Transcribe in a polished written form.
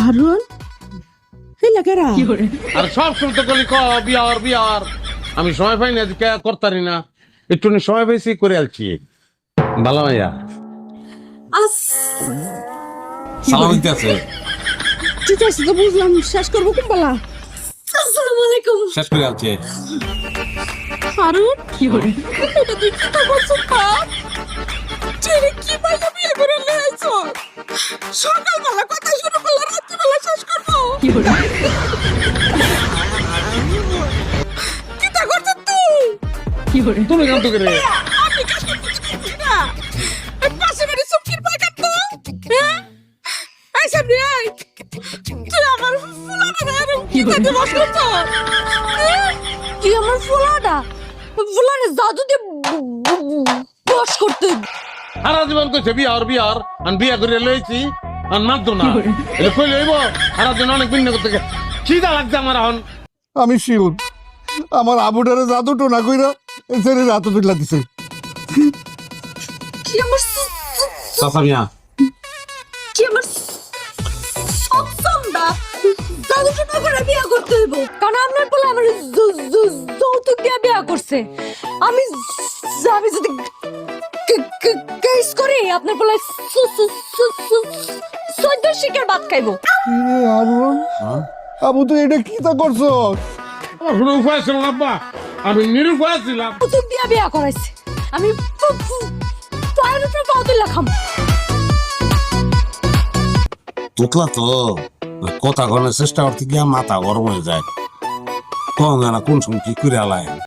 হারুন এই লাগারা আর সব শুনতে গেলি বিয়ার আমি সময় পাই না কে করতারি না একটু সময় পাইছি করে আলছি ভালো মাইয়া সালাম দিতেছে ঠিক আছে তো বুঝলাম শেষ করবো কোন পালা আসসালামু আলাইকুম শেষ করে আলছে হারুন এটা তুই কি করছিস বাপ ছেলে কি পাইলা বিয়ে করে নিয়েছো সকালবেলা কথা শুরু করলে রাত্রিবেলা শেষ করবো কিটা করছিস তুই তুমি কাম তো করে আমি কাজ করতে না পাশে বাড়ি সবকির পাকাত তো হ্যাঁ এই সামনে আয় তুই আমার ফুলাটা না কি করতে বসলো তো তুই আমার ফুলাটা জাদু দিয়ে বস করতে সারা জীবন কইছে বিয়ার আর বিয়া করে লইছি আর মানতো না এটা কই লইব সারা দিন অনেক ভিন্ন করতে কি দা লাগছে আমার এখন আমি শিউর আমার আবুটারে জাদু টোনা কইরা এসে রাত তুলা দিছে কি আমার সাসামিয়া কি আমার সবসমদা জাদু টোনা করে বিয়া করতে হইব কারণ আপনার বলে আমার যৌতুক দিয়ে বিয়া করছে আমি যদি কেস করি আপনার বলে সদ্য শিকার ভাত খাইব আবুন আবু তুই এটা কি তা করছো আমার কোনো উপায় ছিল না আব্বা আমি নিরুপায় ছিলাম যৌতুক দিয়ে বিয়া করাইছে আমি পায়ের উপরে পাও তুলে খাম তোতলা তো কথা কনের চেষ্টা করতে গিয়া মাথা গরম হয়ে যায় কোন জানা কোন সময় কি করে আলায়